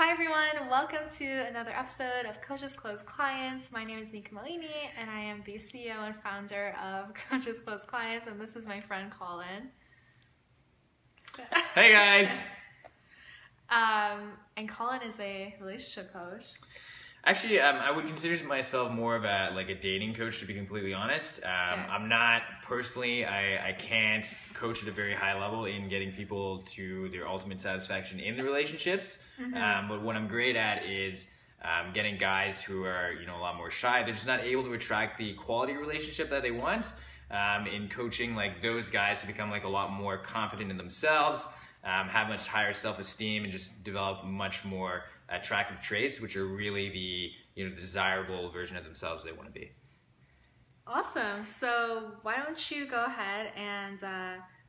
Hi everyone, welcome to another episode of Coaches Close Clients. My name is Colin Malone and I am the CEO and founder of Coaches Close Clients, and this is my friend Colin. Hey guys! And Colin is a relationship coach. Actually, I would consider myself more of a dating coach, to be completely honest. I'm not personally, I can't coach at a very high level in getting people to their ultimate satisfaction in the relationships. But what I'm great at is getting guys who are a lot more shy. They're just not able to attract the quality relationship that they want. In coaching those guys to become a lot more confident in themselves, have much higher self-esteem, and just develop much more attractive traits, which are really the desirable version of themselves they want to be. Awesome. So why don't you go ahead and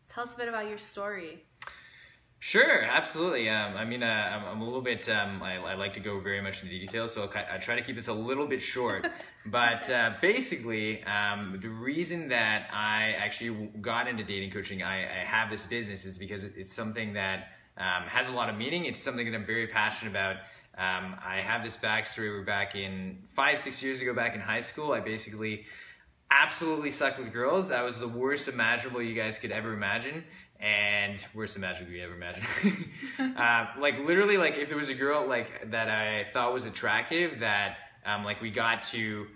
tell us a bit about your story? Sure, absolutely. I'm a little bit, I like to go very much into detail, so I try to keep this a little bit short. But basically, the reason that I actually got into dating coaching, I have this business, is because it's something that has a lot of meaning. It's something that I'm very passionate about. I have this backstory where back in 5-6 years ago, back in high school, I basically absolutely sucked with girls. I was the worst imaginable you guys could ever imagine. And worst imaginable you ever imagine. Literally, if there was a girl that I thought was attractive, that we got to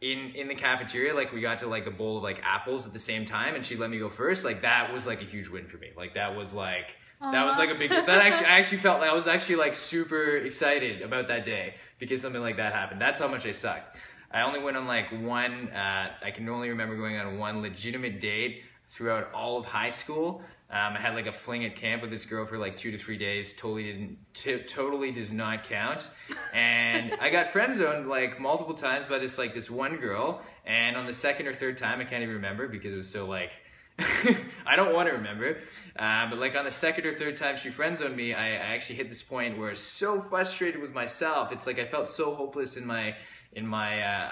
in the cafeteria, we got to a bowl of apples at the same time, and she let me go first. That was a huge win for me. That was a big, I actually felt I was actually super excited about that day because something like that happened. That's how much I sucked. I only went on one, I can only remember going on one legitimate date throughout all of high school. I had a fling at camp with this girl for 2 to 3 days. Totally does not count. And I got friend zoned multiple times by this one girl. And on the second or third time, I can't even remember because it was so I don't want to remember. But on the second or third time she friend zoned me, I actually hit this point where I was so frustrated with myself. It's I felt so hopeless in my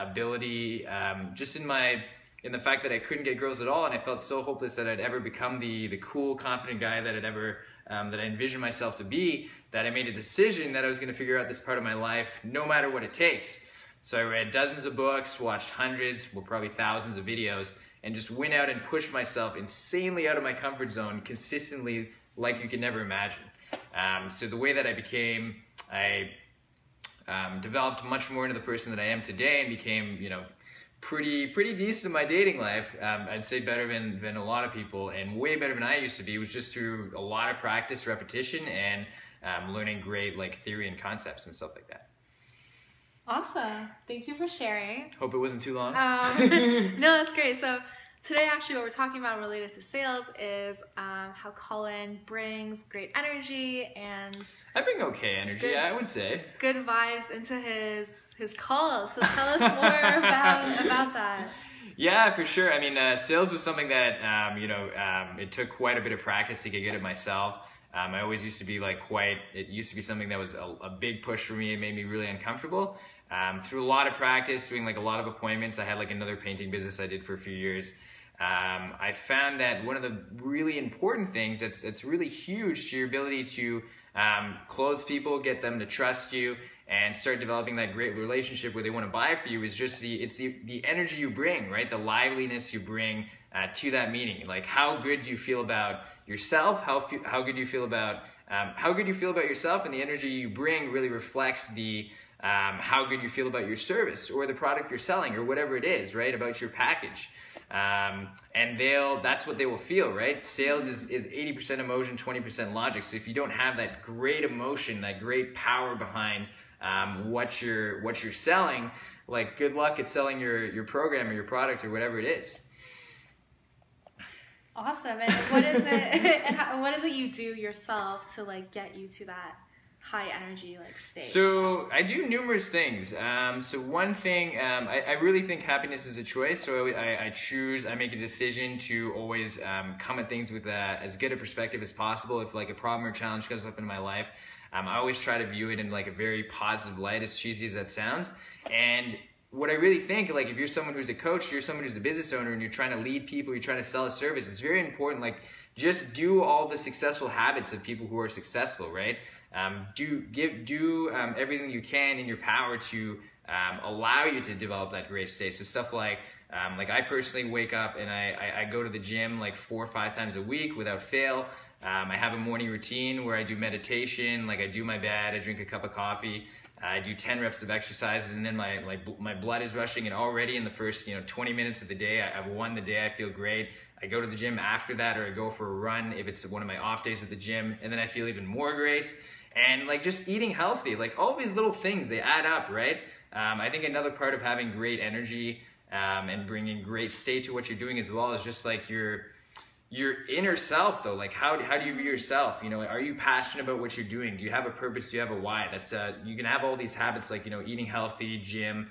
ability, just in the fact that I couldn't get girls at all, and I felt so hopeless that I'd ever become the cool, confident guy that that I envisioned myself to be, that I made a decision that I was going to figure out this part of my life no matter what it takes. So I read dozens of books, watched hundreds, well probably thousands of videos, and just went out and pushed myself insanely out of my comfort zone consistently like you could never imagine. So the way that I developed much more into the person that I am today and became, pretty decent in my dating life. I'd say better than a lot of people, and way better than I used to be. It was just through a lot of practice, repetition, and learning great theory and concepts and stuff like that. Awesome. Thank you for sharing. Hope it wasn't too long. No, that's great. So today actually what we're talking about related to sales is how Colin brings great energy and I bring okay energy, I would say. Good vibes into his calls. So tell us more about that. Yeah, for sure. Sales was something that, it took quite a bit of practice to get good at myself. I always used to be it used to be something that was a big push for me. It made me really uncomfortable. Through a lot of practice, doing a lot of appointments, I had another painting business I did for a few years. I found that one of the really important things that's really huge to your ability to close people, get them to trust you, and start developing that great relationship where they want to buy for you is just the energy you bring, right? The liveliness you bring to that meeting. How good do you feel about yourself? How good do you feel about yourself, and the energy you bring really reflects how good you feel about your service or the product you're selling or whatever it is, right? About your package. And that's what they will feel, right? Sales is 80% emotion, 20% logic. So if you don't have that great emotion, that great power behind what you're selling, good luck at selling your program or your product or whatever it is. Awesome. And what is it and what is it you do yourself to get you to that high energy state? So I do numerous things. So one thing, I really think happiness is a choice. So I make a decision to always come at things with as good a perspective as possible. If a problem or challenge comes up in my life, I always try to view it in a very positive light, as cheesy as that sounds. And what I really think, if you're someone who's a coach, you're someone who's a business owner, and you're trying to lead people, you're trying to sell a service, it's very important, just do all the successful habits of people who are successful, right? do everything you can in your power to allow you to develop that great state. So stuff like I personally wake up and I go to the gym like 4 or 5 times a week without fail. I have a morning routine where I do meditation, like I do my bed, I drink a cup of coffee, I do 10 reps of exercises, and then my blood is rushing, and already in the first 20 minutes of the day, I've won the day, I feel great. I go to the gym after that, or I go for a run if it's one of my off days at the gym, and then I feel even more great. And like just eating healthy, like all these little things, they add up, right? I think another part of having great energy and bringing great state to what you're doing as well is just like your inner self, though. Like how do you view yourself? Are you passionate about what you're doing? Do you have a purpose? Do you have a why? That's you can have all these habits like eating healthy, gym,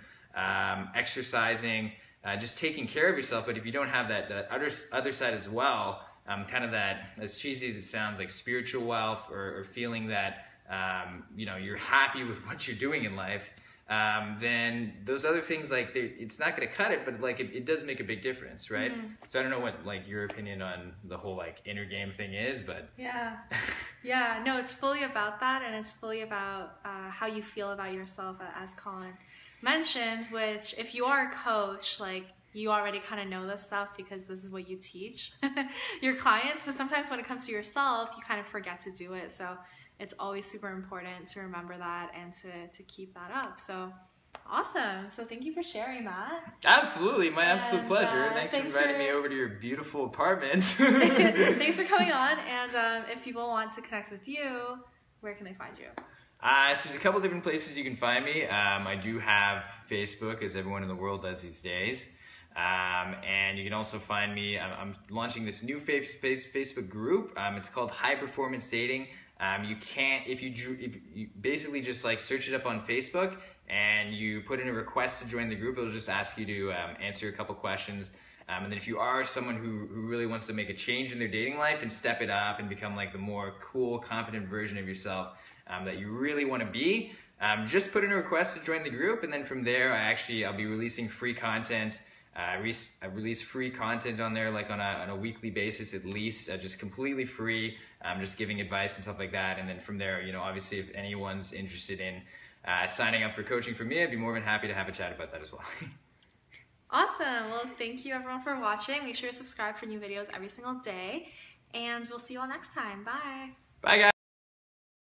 exercising, just taking care of yourself. But if you don't have that other side as well, kind of that, as cheesy as it sounds, like spiritual wealth, or feeling that you're happy with what you're doing in life, then those other things, like it's not going to cut it, but like it does make a big difference, right? Mm-hmm. So I don't know what like your opinion on the whole like inner game thing is, but yeah, no, it's fully about that, and it's fully about how you feel about yourself, as Colin mentions. Which, if you are a coach, like you already kind of know this stuff because this is what you teach your clients. But sometimes when it comes to yourself, you kind of forget to do it. So it's always super important to remember that and to keep that up. So awesome. So thank you for sharing that. Absolutely. My absolute pleasure. Thanks for inviting me over to your beautiful apartment. Thanks for coming on. And if people want to connect with you, where can they find you? So there's a couple different places you can find me. I do have Facebook, as everyone in the world does these days. And you can also find me, I'm launching this new Facebook group. It's called High Performance Dating. If you basically just like search it up on Facebook and you put in a request to join the group, it'll just ask you to answer a couple questions. And then if you are someone who really wants to make a change in their dating life and step it up and become like the more cool, confident version of yourself that you really want to be, just put in a request to join the group. And then from there, I'll be releasing free content. I release free content on there, like on a weekly basis at least, just completely free, just giving advice and stuff like that. And then from there, obviously if anyone's interested in signing up for coaching from me, I'd be more than happy to have a chat about that as well. Awesome. Well, thank you everyone for watching. Make sure to subscribe for new videos every single day, and we'll see you all next time. Bye. Bye, guys.